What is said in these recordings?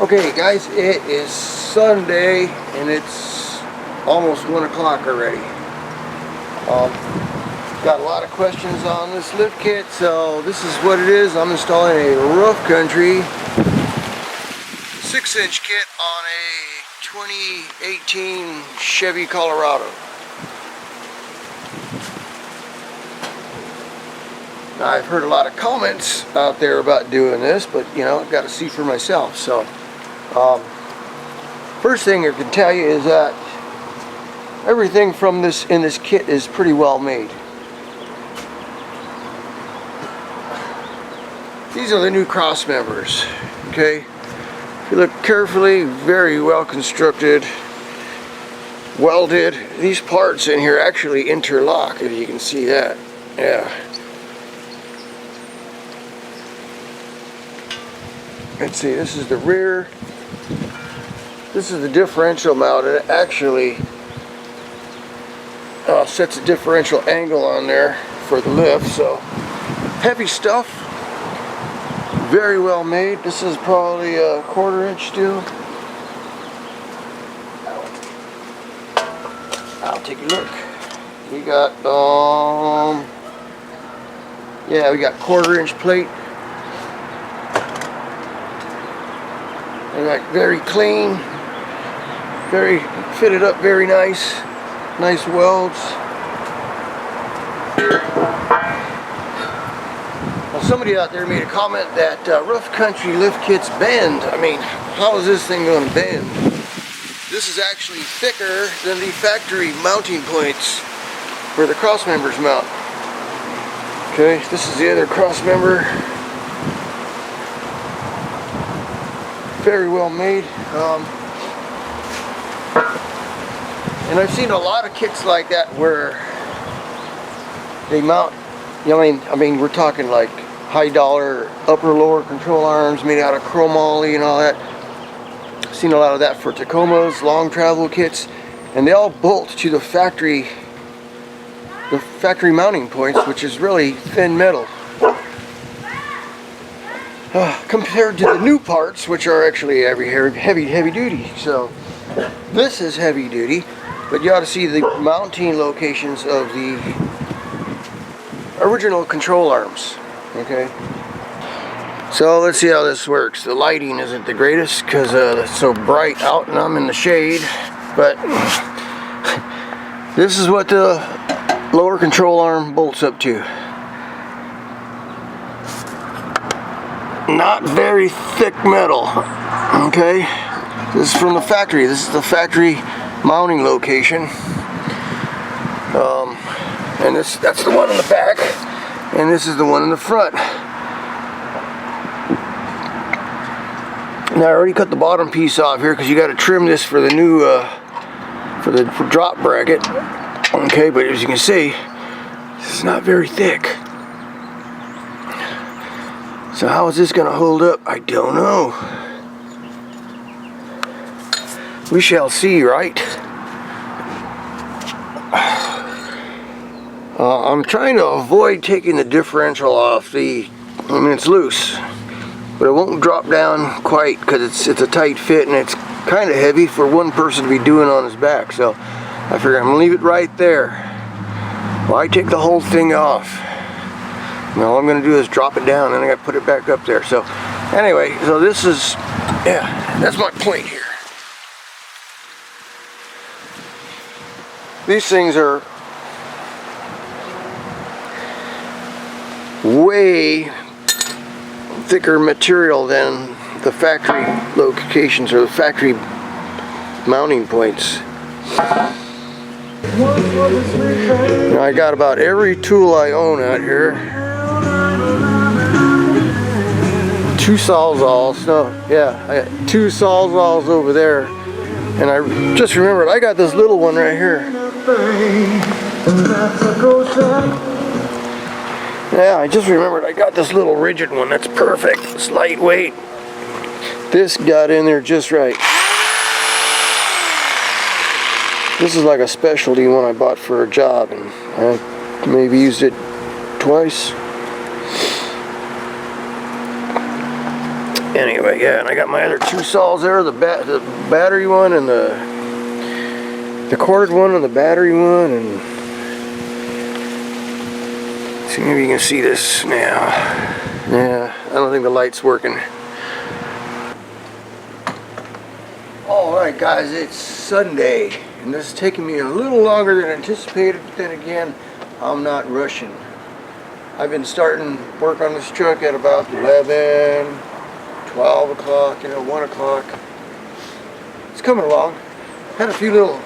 Okay guys, it is Sunday and it's almost 1 o'clock already. Got a lot of questions on this lift kit, so this is what it is. I'm installing a rough country 6-inch kit on a 2018 Chevy Colorado. Now, I've heard a lot of comments out there about doing this, but you know, I've got to see for myself. So first thing I can tell you is that everything from this in this kit is pretty well made. These are the new cross members, okay? If you look carefully, very well constructed, welded. These parts in here actually interlock, if you can see that. Yeah. Let's see, this is the rear. This is the differential mount, and it actually sets a differential angle on there for the lift. So heavy stuff, very well made. This is probably a 1/4 inch steel. I'll take a look. We got yeah, we got 1/4 inch plate. They're like very clean, very fitted up, very nice welds. Well, somebody out there made a comment that rough country lift kits bend. I mean, how is this thing going to bend? This is actually thicker than the factory mounting points where the cross members mount. Okay, this is the other cross member. Very well made. And I've seen a lot of kits like that where they mount, you know, I mean we're talking like high dollar upper lower control arms made out of chromoly and all that. I've seen a lot of that for Tacomas, long travel kits, and they all bolt to the factory mounting points, which is really thin metal. Compared to the new parts, which are actually heavy duty. So this is heavy duty, but you ought to see the mounting locations of the original control arms. Okay, so let's see how this works. The lighting isn't the greatest because it's so bright out and I'm in the shade, but this is what the lower control arm bolts up to. Not very thick metal. Okay, this is from the factory. This is the factory mounting location. And that's the one in the back, and this is the one in the front. Now I already cut the bottom piece off here because you got to trim this for the new for the drop bracket. Okay, but as you can see, this is not very thick. So how is this going to hold up? I don't know. We shall see, right? I'm trying to avoid taking the differential off. I mean, it's loose, but it won't drop down quite because it's a tight fit and it's kind of heavy for one person to be doing on his back. So I figure I'm going to leave it right there. Well, I take the whole thing off. Now all I'm going to do is drop it down and I got to put it back up there. So anyway, so this is, yeah, that's my point here. These things are way thicker material than the factory locations or the factory mounting points. Now I got about every tool I own out here. 2 sawzalls, no, yeah, I got 2 sawzalls over there, and I just remembered I got this little one right here. Yeah, I just remembered I got this little rigid one. That's perfect. It's lightweight. This got in there just right. This is like a specialty one I bought for a job, and I maybe used it twice. Anyway, yeah, and I got my other two saws there, the battery one and the corded one and the battery one, and see, maybe you can see this now. Yeah, I don't think the light's working. Alright guys, it's Sunday, and this is taking me a little longer than anticipated, but then again, I'm not rushing. I've been starting work on this truck at about 11, 12 o'clock, 1 o'clock. It's coming along. Had a few little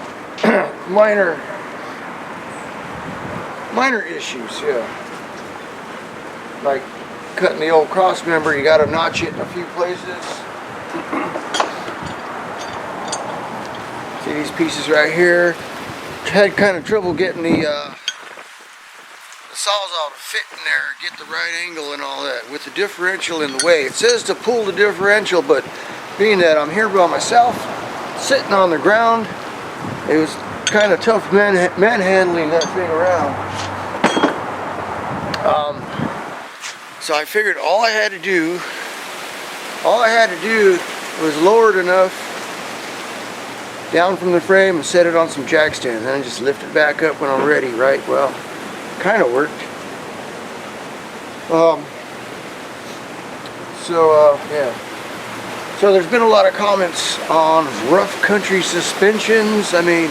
minor issues, yeah. Like cutting the old cross member, you gotta notch it in a few places. See these pieces right here? Had kind of trouble getting the sawzall to fit in there, get the right angle and all that, with the differential in the way. It says to pull the differential, but being that I'm here by myself, sitting on the ground, it was kind of tough manhandling that thing around. So I figured all I had to do was lower it enough down from the frame and set it on some jack stands, and then just lift it back up when I'm ready, right? Well, kind of worked. Yeah. So there's been a lot of comments on rough country suspensions. I mean,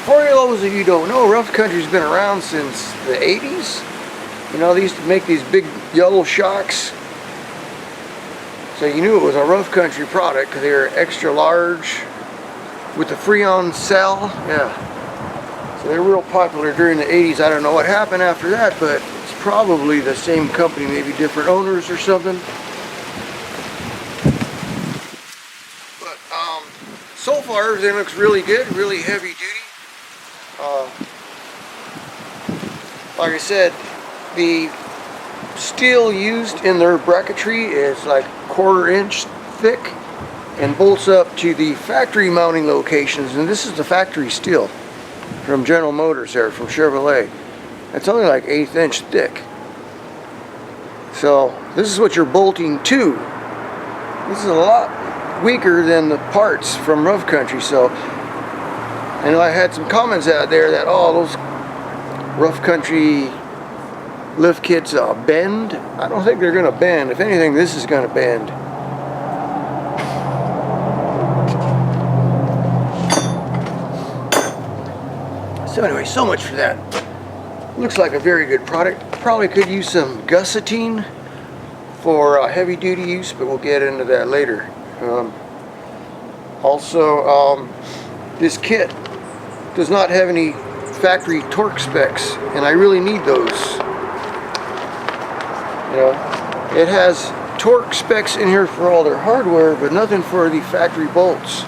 for those of you who don't know, rough country's been around since the 80s. They used to make these big yellow shocks. So you knew it was a rough country product because they were extra large with the Freon cell. Yeah. So they were real popular during the 80s. I don't know what happened after that, but it's probably the same company, maybe different owners or something. But so far everything looks really good, really heavy duty. Like I said, the steel used in their bracketry is like 1/4 inch thick and bolts up to the factory mounting locations, and this is the factory steel from General Motors there, from Chevrolet. It's only like 1/8 inch thick. So this is what you're bolting to. This is a lot weaker than the parts from rough country. So I know I had some comments out there that, oh, those rough country lift kits bend. I don't think they're gonna bend. If anything, this is gonna bend. So anyway, so much for that. Looks like a very good product. Probably could use some gussetine for heavy duty use, but we'll get into that later. Also, this kit does not have any factory torque specs, and I really need those. It has torque specs in here for all their hardware, but nothing for the factory bolts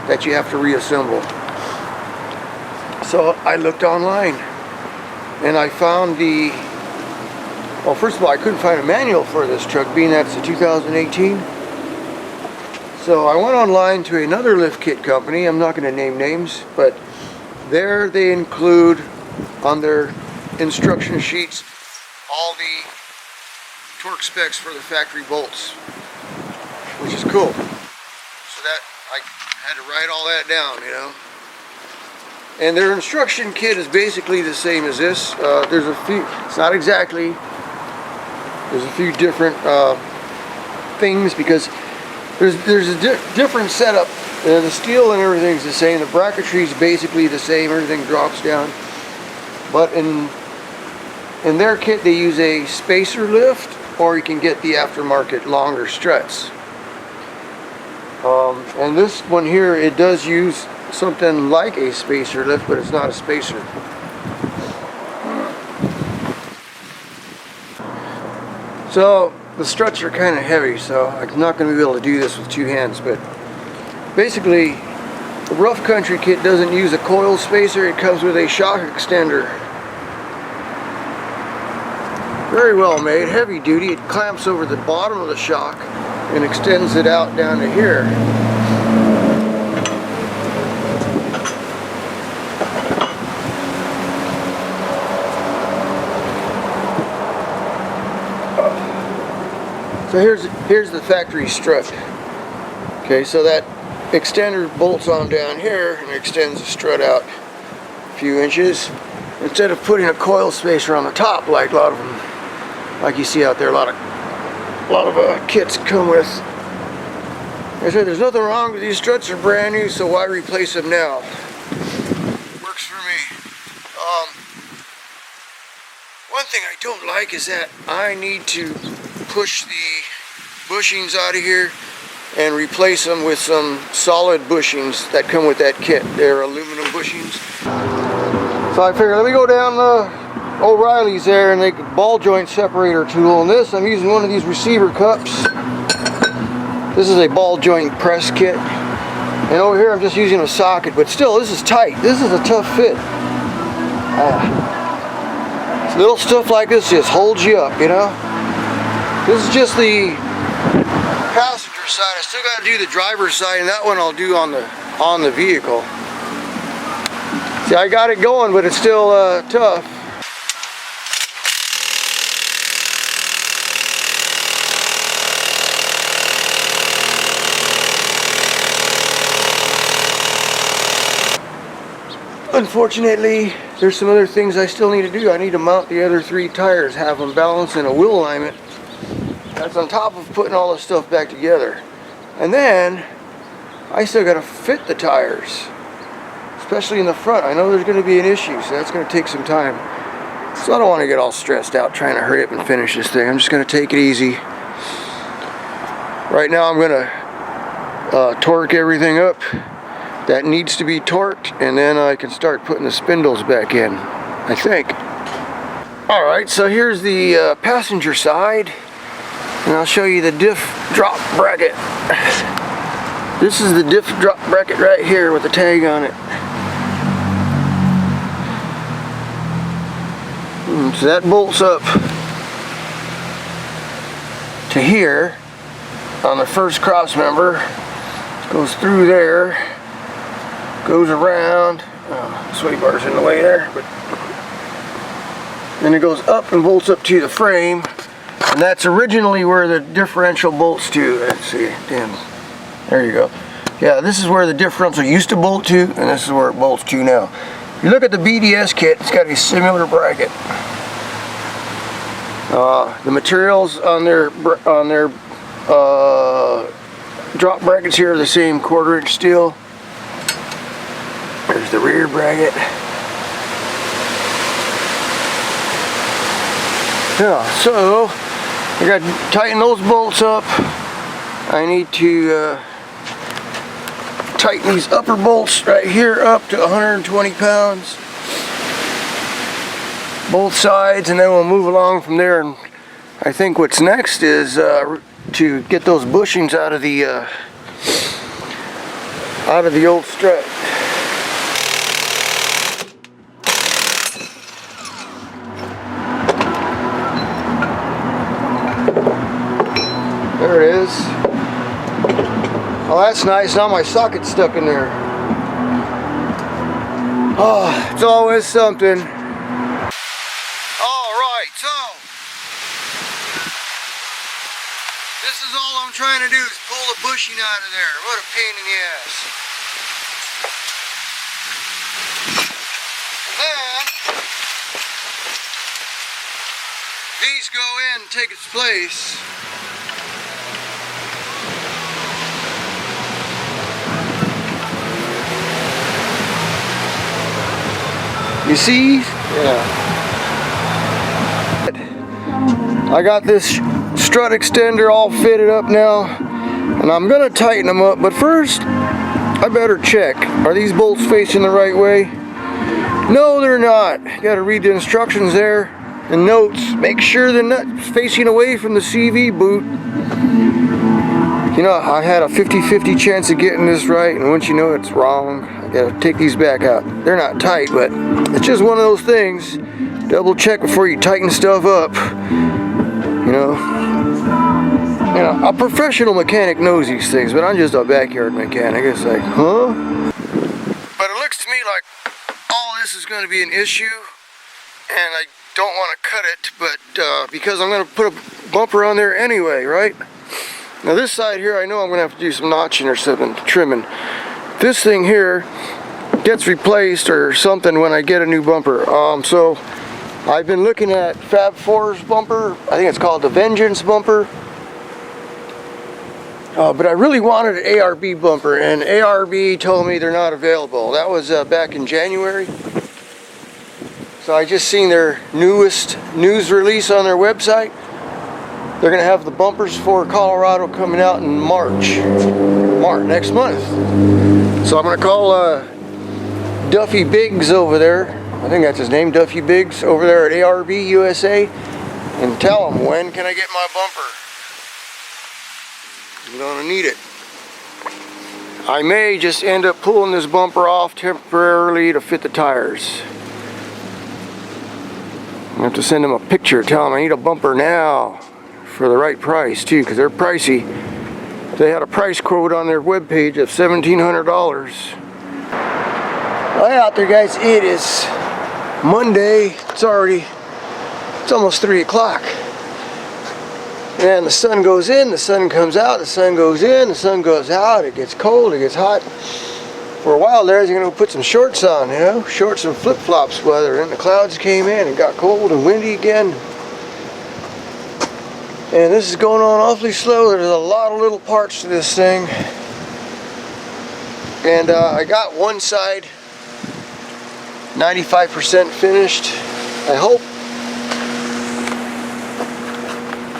that you have to reassemble. So I looked online and I found well, first of all, I couldn't find a manual for this truck, being that it's a 2018. So I went online to another lift kit company. I'm not going to name names, but there they include on their instruction sheets all the torque specs for the factory bolts, which is cool. So that I had to write all that down, And their instruction kit is basically the same as this. There's a few, it's not exactly, there's a few different things, because there's a different setup. The steel and everything's the same. The bracketry is basically the same. Everything drops down. But in their kit, they use a spacer lift, or you can get the aftermarket longer struts. And this one here, it does use something like a spacer lift, but it's not a spacer. So the struts are kind of heavy, so I'm not going to be able to do this with two hands. But basically, the rough country kit doesn't use a coil spacer. It comes with a shock extender. Very well made, heavy duty. It clamps over the bottom of the shock and extends it out down to here. So here's the factory strut. Okay, so that extender bolts on down here and extends the strut out a few inches. Instead of putting a coil spacer on the top like a lot of them, like you see out there, a lot of kits come with. I said there's nothing wrong with these struts, are brand new, so why replace them now? Works for me. One thing I don't like is that I need to push the bushings out of here and replace them with some solid bushings that come with that kit. They're aluminum bushings. So I figured, let me go down O'Reilly's there and make a ball joint separator tool. And this, I'm using one of these receiver cups. This is a ball joint press kit. And over here I'm just using a socket, but still, this is tight. This is a tough fit. Little stuff like this just holds you up, you know? This is just the passenger side. I still got to do the driver's side, and that one I'll do on the vehicle. See, I got it going, but it's still tough. Unfortunately, there's some other things I still need to do. I need to mount the other 3 tires, have them balanced in a wheel alignment. That's on top of putting all this stuff back together. And then, I still got to fit the tires, especially in the front. I know there's going to be an issue, so that's going to take some time. So I don't want to get all stressed out trying to hurry up and finish this thing. I'm just going to take it easy. Right now I'm going to torque everything up that needs to be torqued, and then I can start putting the spindles back in, I think. Alright, so here's the passenger side, and I'll show you the diff drop bracket. This is the diff drop bracket right here with the tag on it. So that bolts up to here on the first cross member, goes through there, goes around, sway bar's in the way there, but then it goes up and bolts up to the frame, and that's originally where the differential bolts to. Let's see, damn, there you go. Yeah, this is where the differential used to bolt to, and this is where it bolts to now. If you look at the BDS kit, it's got a similar bracket. The materials on their drop brackets here are the same 1/4 inch steel. There's the rear bracket. Yeah, so I got to tighten those bolts up. I need to tighten these upper bolts right here up to 120 pounds. Both sides, and then we'll move along from there. And I think what's next is to get those bushings out of the old strut. There it is. Oh, that's nice. Now my socket's stuck in there. Oh, it's always something. Alright, so this is all I'm trying to do is pull the bushing out of there. What a pain in the ass. And then these go in and take its place. You see? Yeah. I got this strut extender all fitted up now, and I'm gonna tighten them up, but first I better check. Are these bolts facing the right way? No, they're not. You gotta read the instructions there, the notes. Make sure they're not facing away from the CV boot. You know, I had a 50-50 chance of getting this right, and once you know it's wrong, I gotta take these back out. They're not tight, but it's just one of those things. Double check before you tighten stuff up. You know, a professional mechanic knows these things, but I'm just a backyard mechanic. It's like, huh? But it looks to me like all this is going to be an issue, and I don't want to cut it, but because I'm going to put a bumper on there anyway, right? Now this side here, I know I'm gonna have to do some notching or something, trimming. This thing here gets replaced or something when I get a new bumper. So I've been looking at Fab 4's bumper. I think it's called the Vengeance bumper. But I really wanted an ARB bumper, and ARB told me they're not available. That was back in January. So I just seen their newest news release on their website. They're gonna have the bumpers for Colorado coming out in March next month. So I'm gonna call Duffy Biggs over there. I think that's his name, Duffy Biggs, over there at ARB USA, and tell him, when can I get my bumper? I'm gonna need it. I may just end up pulling this bumper off temporarily to fit the tires. I have to send them a picture, tell them I need a bumper now for the right price too, because they're pricey. They had a price quote on their webpage of $1,700. Hi out there, guys. It is Monday. It's almost 3 o'clock. And the sun goes in, the sun comes out, the sun goes in, the sun goes out. It gets cold, it gets hot. For a while there, I was going to put some shorts on, you know, shorts and flip-flops weather. And the clouds came in, it got cold and windy again. And this is going on awfully slow. There's a lot of little parts to this thing. And I got one side 95% finished, I hope.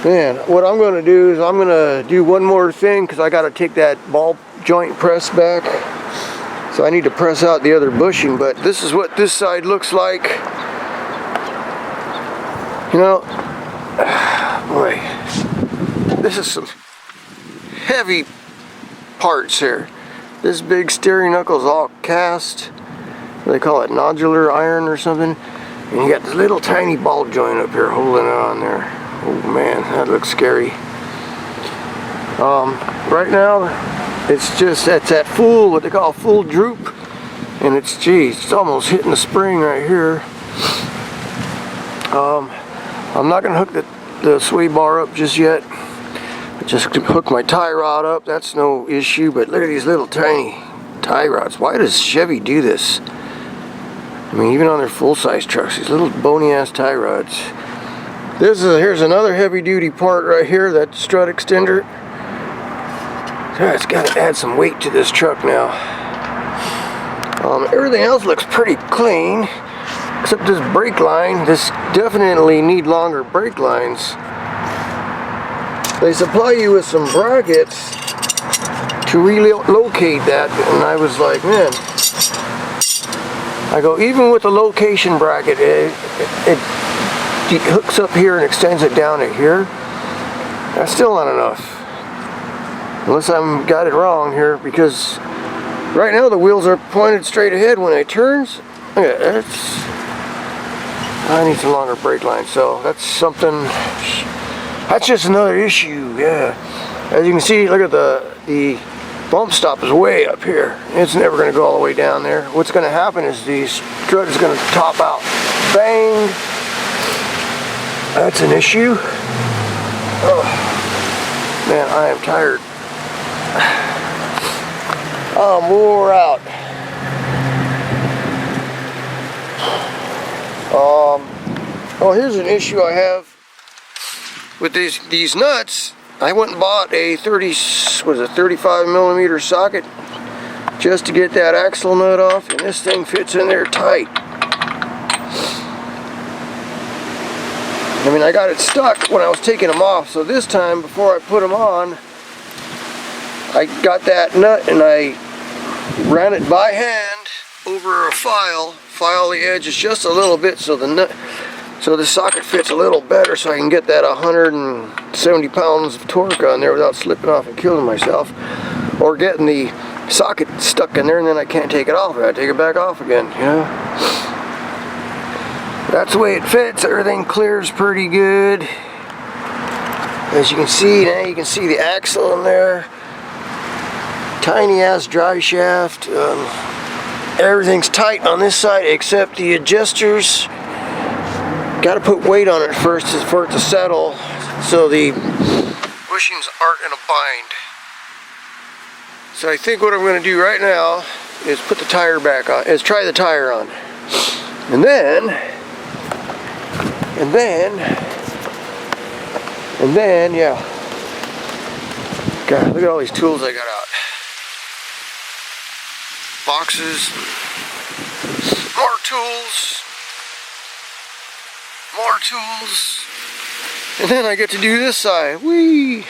Man, what I'm going to do is I'm going to do one more thing, because I got to take that ball joint press back. So I need to press out the other bushing, but this is what this side looks like. You know, boy, this is some heavy parts here. This big steering knuckle is all cast. They call it nodular iron or something. And you got this little tiny ball joint up here holding it on there. Oh man, that looks scary. Right now, it's at full, what they call full droop, and it's almost hitting the spring right here. I'm not gonna hook the sway bar up just yet. Just hook my tie rod up, that's no issue. But look at these little tiny tie rods. Why does Chevy do this? I mean, even on their full-size trucks, these little bony-ass tie rods. Here's another heavy-duty part right here, that strut extender. It's got to add some weight to this truck now. Everything else looks pretty clean, except this brake line. This definitely need longer brake lines. They supply you with some brackets to relocate that, and I was like, man. I go, even with the location bracket, it hooks up here and extends it down to here. That's still not enough. Unless I've got it wrong here, because right now the wheels are pointed straight ahead when it turns. Look at that. I need some longer brake lines, so that's something. That's just another issue, yeah. As you can see, look at the bump stop is way up here. It's never going to go all the way down there. What's going to happen is the strut is going to top out. Bang! That's an issue. Oh, man, I am tired. I'm wore out. Oh, here's an issue I have with these nuts. I went and bought a 35 millimeter socket just to get that axle nut off, and this thing fits in there tight. I mean, I got it stuck when I was taking them off, so this time, before I put them on, I got that nut and I ran it by hand over a file the edges just a little bit so the socket fits a little better, so I can get that 170 pounds of torque on there without slipping off and killing myself, or getting the socket stuck in there and then I can't take it off. I take it back off again, you know. That's the way it fits. Everything clears pretty good. As you can see, now you can see the axle in there. Tiny ass drive shaft. Everything's tight on this side except the adjusters. Got to put weight on it first for it to settle. so the bushings aren't in a bind. So I think what I'm going to do right now is put the tire back on, is try the tire on. And then, yeah. God, look at all these tools I got out. Boxes, more tools, and then I get to do this side. Whee!